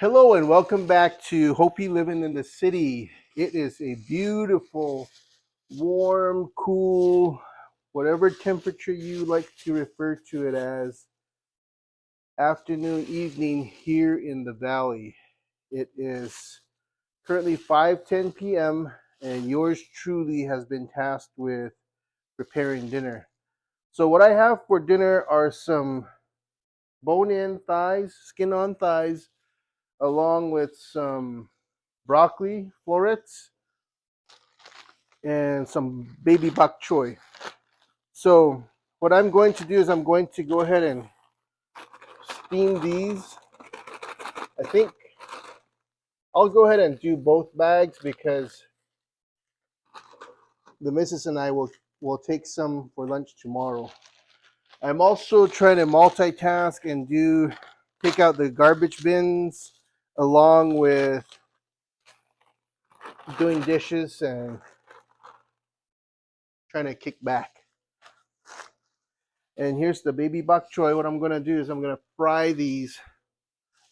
Hello and welcome back to Hopi Living in the City. It is a beautiful, warm, cool, whatever temperature you like to refer to it as, afternoon, evening here in the valley. It is currently 5:10 p.m. and yours truly has been tasked with preparing dinner. So what I have for dinner are some bone-in thighs, skin-on thighs, along with some broccoli florets and some baby bok choy. So what I'm going to do is I'm going to go ahead and steam these. I think I'll go ahead and do both bags because the missus and I will take some for lunch tomorrow. I'm also trying to multitask and take out the garbage bins along with doing dishes and trying to kick back. And here's the baby bok choy. What I'm going to do is I'm going to fry these.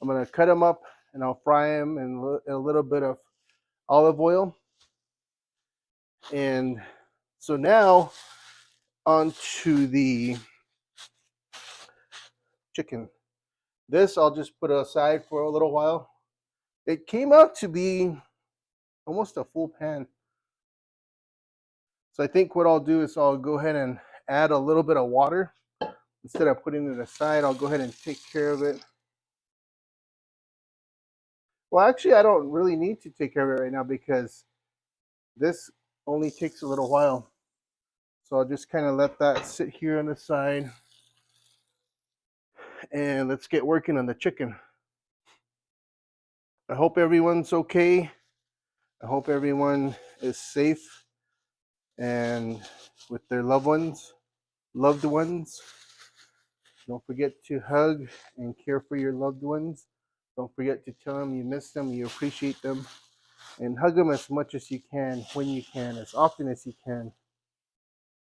I'm going to cut them up and I'll fry them in a little bit of olive oil. And so now onto the chicken. This I'll just put aside for a little while. It came out to be almost a full pan. So I think what I'll do is I'll go ahead and add a little bit of water. Instead of putting it aside, I'll go ahead and take care of it. Well, actually, I don't really need to take care of it right now because this only takes a little while. So I'll just kind of let that sit here on the side. And let's get working on the chicken. I hope everyone's okay. I hope everyone is safe and with their loved ones. Don't forget to hug and care for your loved ones. Don't forget to tell them you miss them, you appreciate them, and hug them as much as you can, when you can, as often as you can.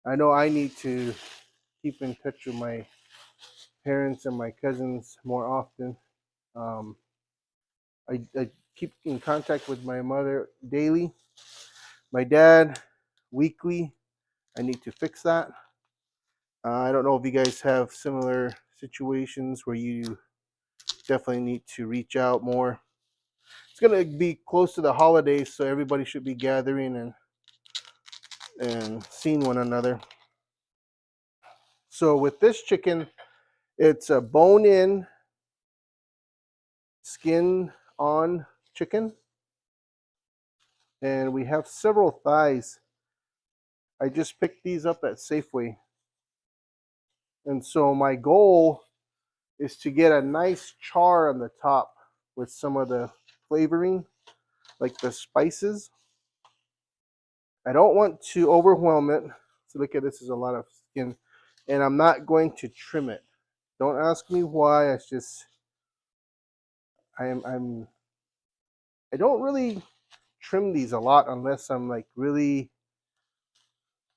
I know I need to keep in touch with my parents and my cousins more often. Um, I keep in contact with my mother daily, my dad weekly. I need to fix that. I don't know if you guys have similar situations where you definitely need to reach out more. It's gonna be close to the holidays, so everybody should be gathering and seeing one another. So with this chicken, it's a bone-in, skin-on chicken, and we have several thighs. I just picked these up at Safeway, and so my goal is to get a nice char on the top with some of the flavoring, like the spices. I don't want to overwhelm it. So look at this, is a lot of skin. And I'm not going to trim it. Don't ask me why. It's just I'm I don't really trim these a lot unless I'm like really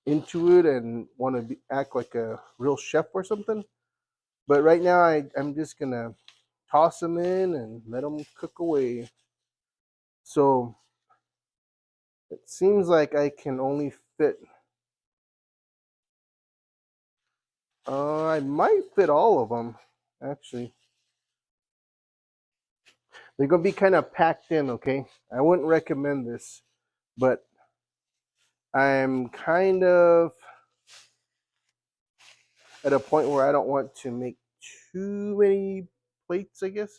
into it and want to act like a real chef or something. But right now I'm just gonna toss them in and let them cook away. So it seems like I can only fit. I might fit all of them, actually. They're gonna be kind of packed in, okay? I wouldn't recommend this, but I'm kind of at a point where I don't want to make too many plates, I guess.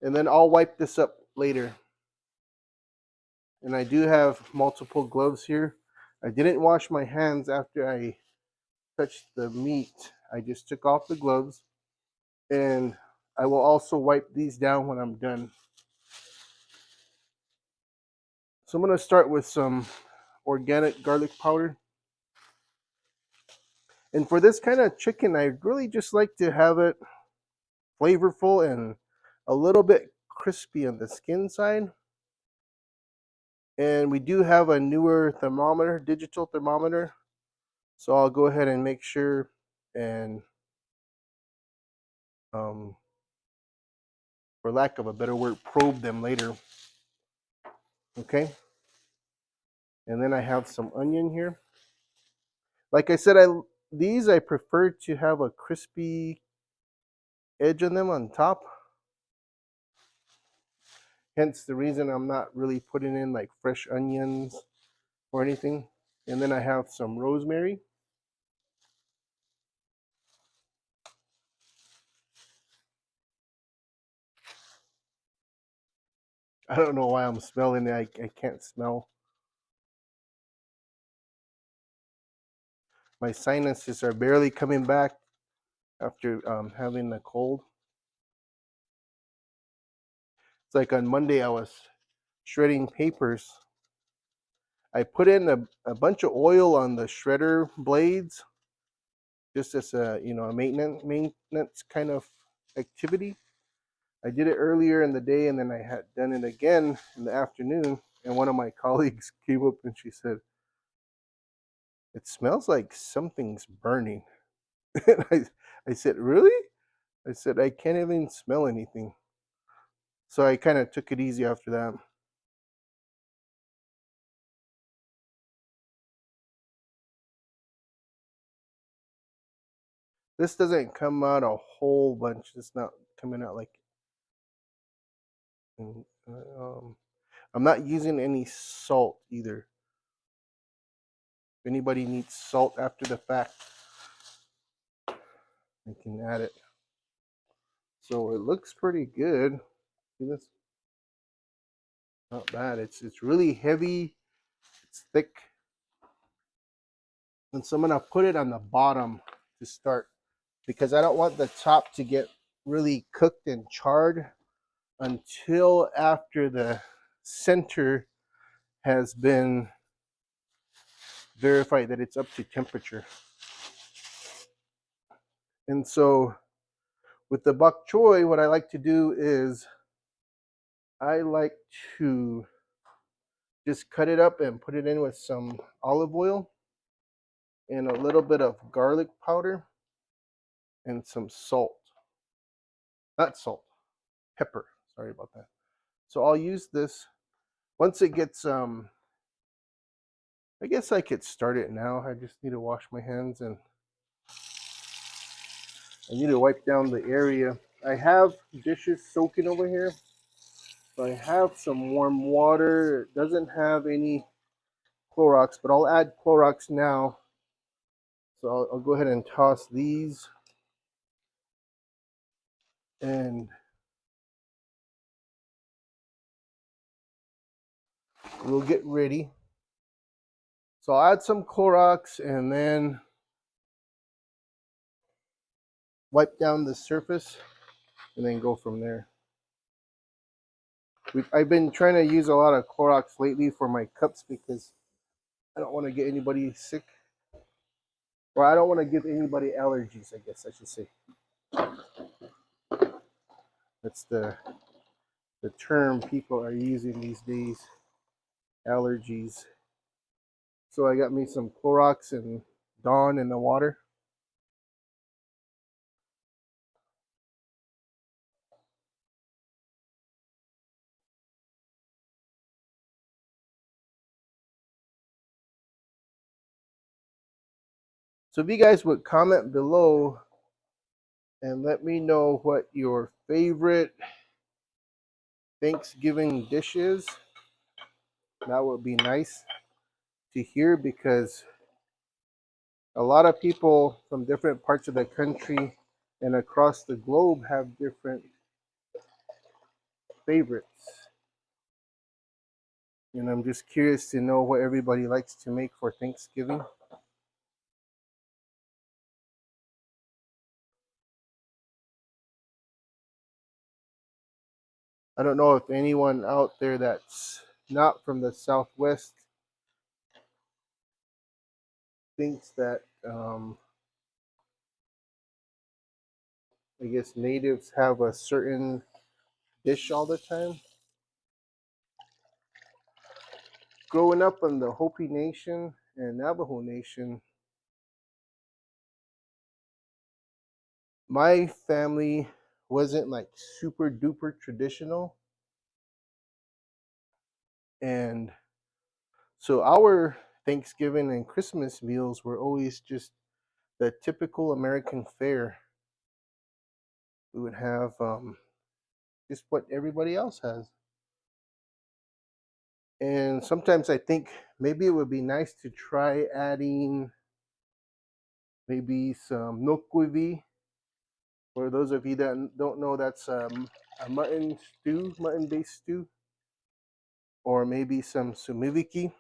And then I'll wipe this up later. And I do have multiple gloves here. I didn't wash my hands after I touched the meat. I just took off the gloves, and I will also wipe these down when I'm done. So I'm going to start with some organic garlic powder. And for this kind of chicken, I really just like to have it flavorful and a little bit crispy on the skin side. And we do have a newer thermometer, digital thermometer. So I'll go ahead and make sure and um, for lack of a better word, probe them later. Okay. And then I have some onion here. Like I said, these I prefer to have a crispy edge on them on top. Hence the reason I'm not really putting in like fresh onions or anything. And then I have some rosemary. I don't know why I'm smelling it. I can't smell. My sinuses are barely coming back after having a cold. It's like on Monday I was shredding papers. I put in a bunch of oil on the shredder blades just as a a maintenance kind of activity. I did it earlier in the day and then I had done it again in the afternoon, and one of my colleagues came up and she said, "It smells like something's burning." And I said, "Really?" I said, "I can't even smell anything." So I kind of took it easy after that. This doesn't come out a whole bunch. It's not coming out like. I'm not using any salt either. If anybody needs salt after the fact, I can add it. So it looks pretty good. See this? Not bad. It's really heavy. It's thick. And so I'm gonna put it on the bottom to start because I don't want the top to get really cooked and charred until after the center has been verified that it's up to temperature. And so with the bok choy, what I like to do is I like to just cut it up and put it in with some olive oil and a little bit of garlic powder and some salt. Not salt, pepper. Sorry about that. So I'll use this once it gets I guess I could start it now. I just need to wash my hands and I need to wipe down the area. I have dishes soaking over here. So I have some warm water. It doesn't have any Clorox, but I'll add Clorox now. So I'll go ahead and toss these and we'll get ready. So I'll add some Clorox and then wipe down the surface and then go from there. I've been trying to use a lot of Clorox lately for my cups because I don't want to get anybody sick. Or I don't want to give anybody allergies, I guess I should say. That's the term people are using these days, allergies. So I got me some Clorox and Dawn in the water. So if you guys would comment below and let me know what your favorite Thanksgiving dish is, that would be nice to hear because a lot of people from different parts of the country and across the globe have different favorites. And I'm just curious to know what everybody likes to make for Thanksgiving. I don't know if anyone out there that's not from the Southwest thinks that I guess natives have a certain dish all the time. Growing up in the Hopi Nation and Navajo Nation, my family wasn't like super duper traditional. And so our Thanksgiving and Christmas meals were always just the typical American fare. We would have just what everybody else has. And sometimes I think maybe it would be nice to try adding maybe some nokwivi. For those of you that don't know, that's a mutton stew, mutton-based stew, or maybe some sumiviki.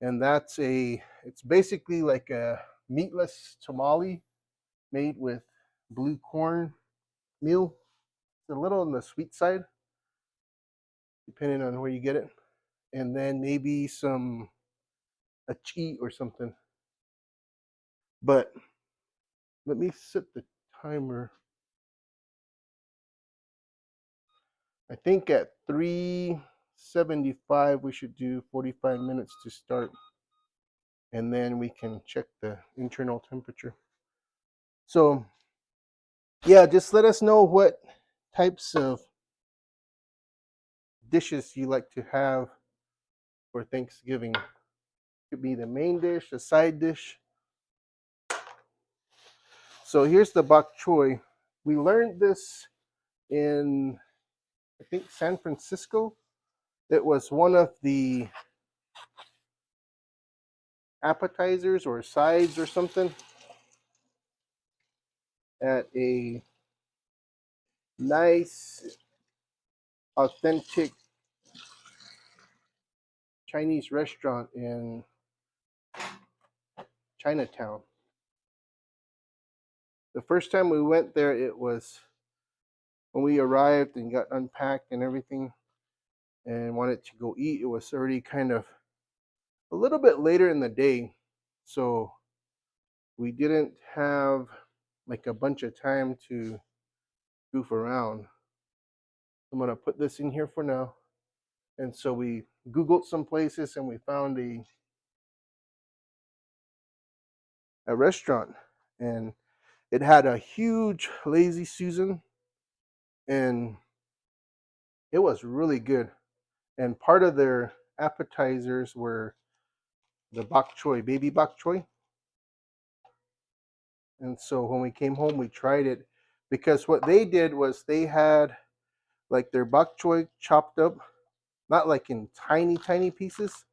And it's basically like a meatless tamale made with blue corn meal. It's a little on the sweet side, depending on where you get it. And then maybe some achi or something. But let me set the timer. I think at 375 we should do 45 minutes to start, and then we can check the internal temperature. So yeah, just let us know what types of dishes you like to have for Thanksgiving. It could be the main dish, a side dish. So here's the bok choy. We learned this in, I think, San Francisco. It was one of the appetizers or sides or something at a nice, authentic Chinese restaurant in Chinatown. The first time we went there, it was when we arrived and got unpacked and everything and wanted to go eat. It was already kind of a little bit later in the day, so we didn't have like a bunch of time to goof around. I'm gonna put this in here for now. And so we Googled some places and we found a restaurant, and it had a huge Lazy Susan, and it was really good. And part of their appetizers were the bok choy, baby bok choy. And so when we came home, we tried it because what they did was they had like their bok choy chopped up, not like in tiny, tiny pieces.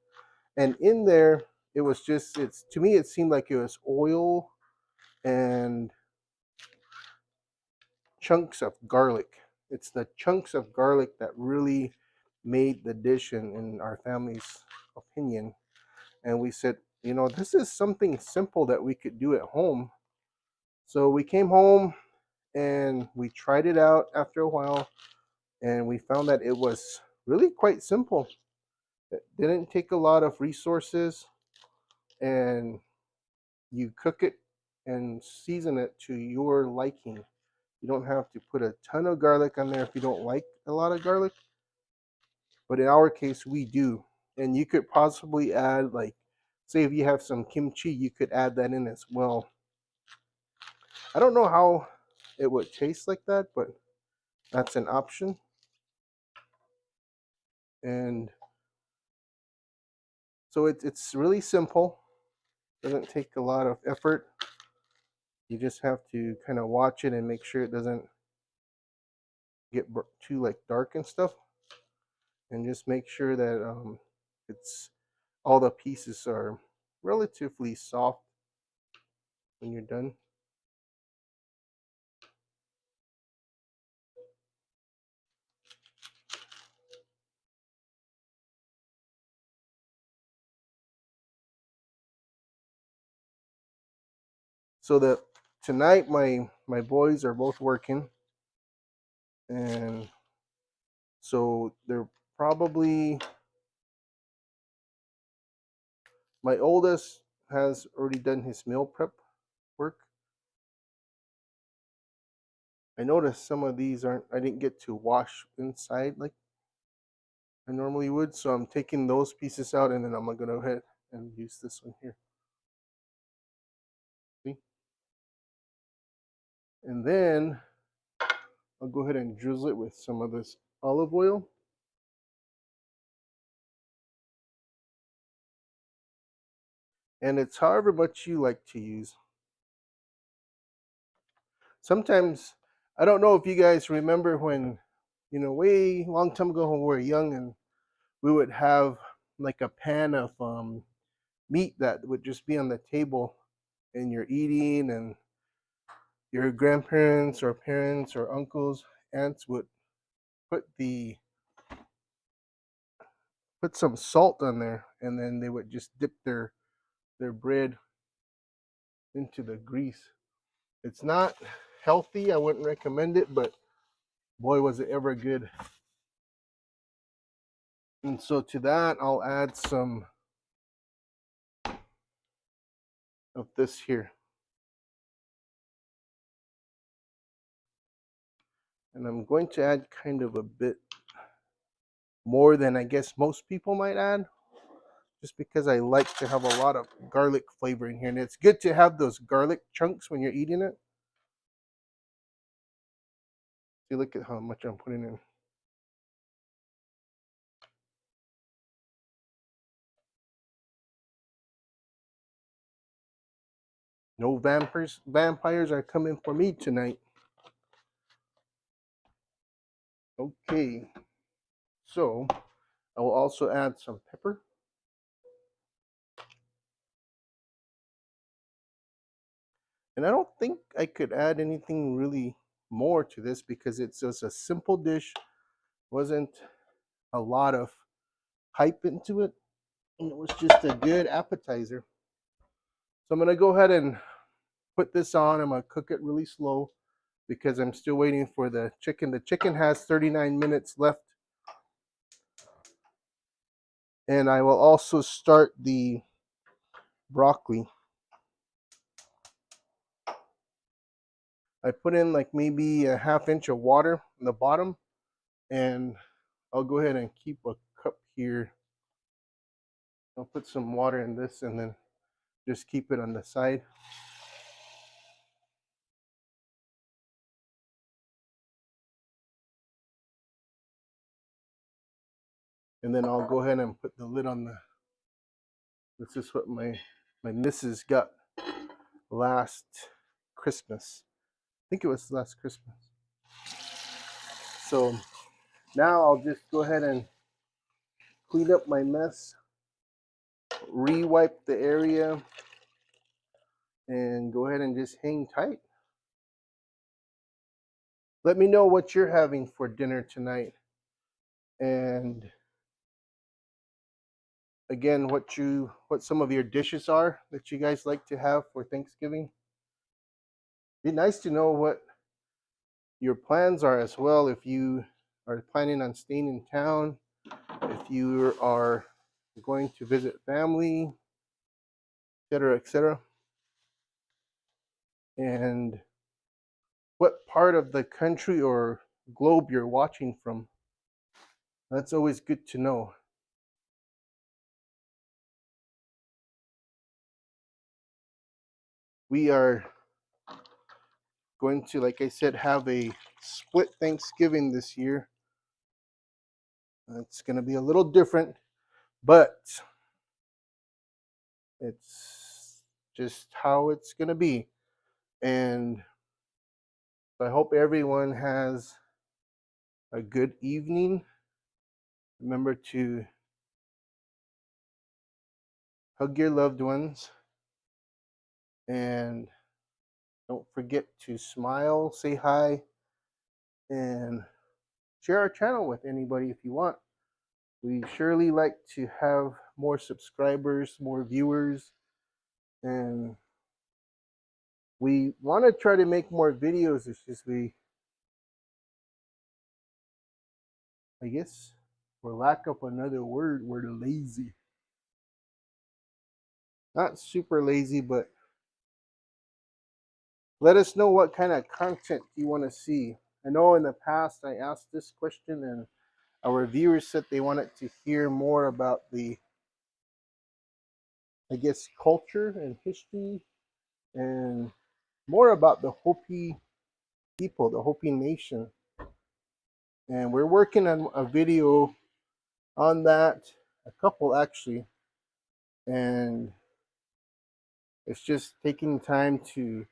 And in there, it was just, it's to me, it seemed like it was oil and chunks of garlic. It's the chunks of garlic that really made the dish in our family's opinion. And we said, this is something simple that we could do at home. So we came home and we tried it out after a while, and we found that it was really quite simple. It didn't take a lot of resources, and you cook it and season it to your liking. You don't have to put a ton of garlic on there if you don't like a lot of garlic. But in our case, we do. And you could possibly add, like, say if you have some kimchi, you could add that in as well. I don't know how it would taste like that, but that's an option. And so it's really simple. Doesn't take a lot of effort. You just have to kind of watch it and make sure it doesn't get too like dark and stuff. And just make sure that it's all the pieces are relatively soft when you're done. So that tonight my boys are both working, and so they're probably, my oldest has already done his meal prep work. I noticed some of these I didn't get to wash inside like I normally would, so I'm taking those pieces out, and then I'm gonna go ahead and use this one here. See? And then I'll go ahead and drizzle it with some of this olive oil. And it's however much you like to use. Sometimes, I don't know if you guys remember when, way long time ago when we were young and we would have like a pan of meat that would just be on the table and you're eating, and your grandparents or parents or uncles, aunts would put the put some salt on there, and then they would just dip their bread into the grease. It's not healthy. I wouldn't recommend it, but boy, was it ever good. And so to that, I'll add some of this here. And I'm going to add kind of a bit more than I guess most people might add, just because I like to have a lot of garlic flavor in here. And it's good to have those garlic chunks when you're eating it. See, look at how much I'm putting in. No vampires are coming for me tonight. Okay, so I will also add some pepper. And I don't think I could add anything really more to this because it's just a simple dish. Wasn't a lot of hype into it, and it was just a good appetizer. So I'm gonna go ahead and put this on. I'm gonna cook it really slow because I'm still waiting for the chicken. The chicken has 39 minutes left. And I will also start the broccoli. I put in like maybe a ½ inch of water in the bottom, and I'll go ahead and keep a cup here. I'll put some water in this and then just keep it on the side. And then I'll go ahead and put the lid on the. This is what my missus got last Christmas. I think it was last Christmas. So now I'll just go ahead and clean up my mess, re-wipe the area, and go ahead and just hang tight. Let me know what you're having for dinner tonight, and again, what some of your dishes are that you guys like to have for Thanksgiving. Be nice to know what your plans are as well. If you are planning on staying in town, if you are going to visit family, etc., etc., and what part of the country or globe you're watching from. That's always good to know. We are going to, like I said, have a split Thanksgiving this year. It's going to be a little different, but it's just how it's going to be. And I hope everyone has a good evening. Remember to hug your loved ones, and don't forget to smile, say hi, and share our channel with anybody if you want. We surely like to have more subscribers, more viewers, and we want to try to make more videos. It's just I guess, for lack of another word, we're lazy. Not super lazy, but let us know what kind of content you want to see. I know in the past I asked this question, and our viewers said they wanted to hear more about the, I guess, culture and history, and more about the Hopi people, the Hopi nation. And we're working on a video on that, a couple actually, and it's just taking time to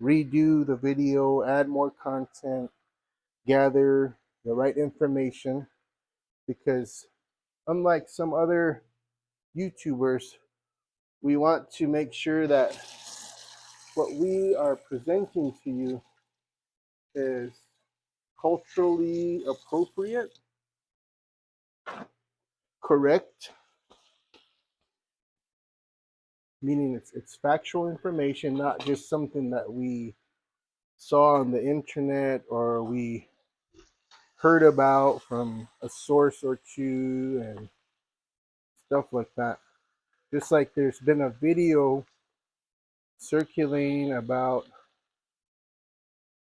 redo the video, add more content, gather the right information, because unlike some other YouTubers, we want to make sure that what we are presenting to you is culturally appropriate, correct, meaning it's factual information, not just something that we saw on the internet or we heard about from a source or two and stuff like that. Just like there's been a video circulating about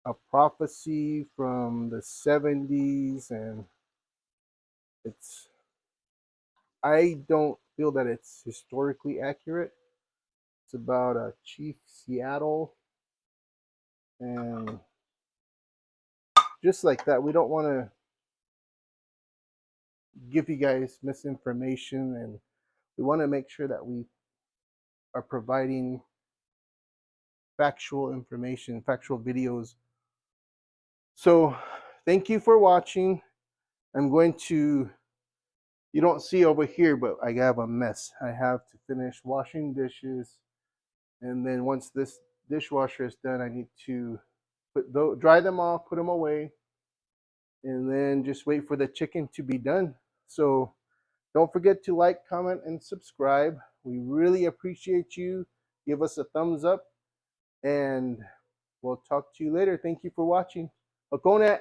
a prophecy from the 70s, and it's, I don't feel that it's historically accurate. It's about a Chief Seattle, and just like that, we don't want to give you guys misinformation, and we want to make sure that we are providing factual information, factual videos. So thank you for watching. I'm going to, you don't see over here, but I have a mess. I have to finish washing dishes, and then once this dishwasher is done, I need to dry them off, put them away, and then just wait for the chicken to be done. So don't forget to like, comment, and subscribe. We really appreciate you. Give us a thumbs up, and we'll talk to you later. Thank you for watching. Hakonat.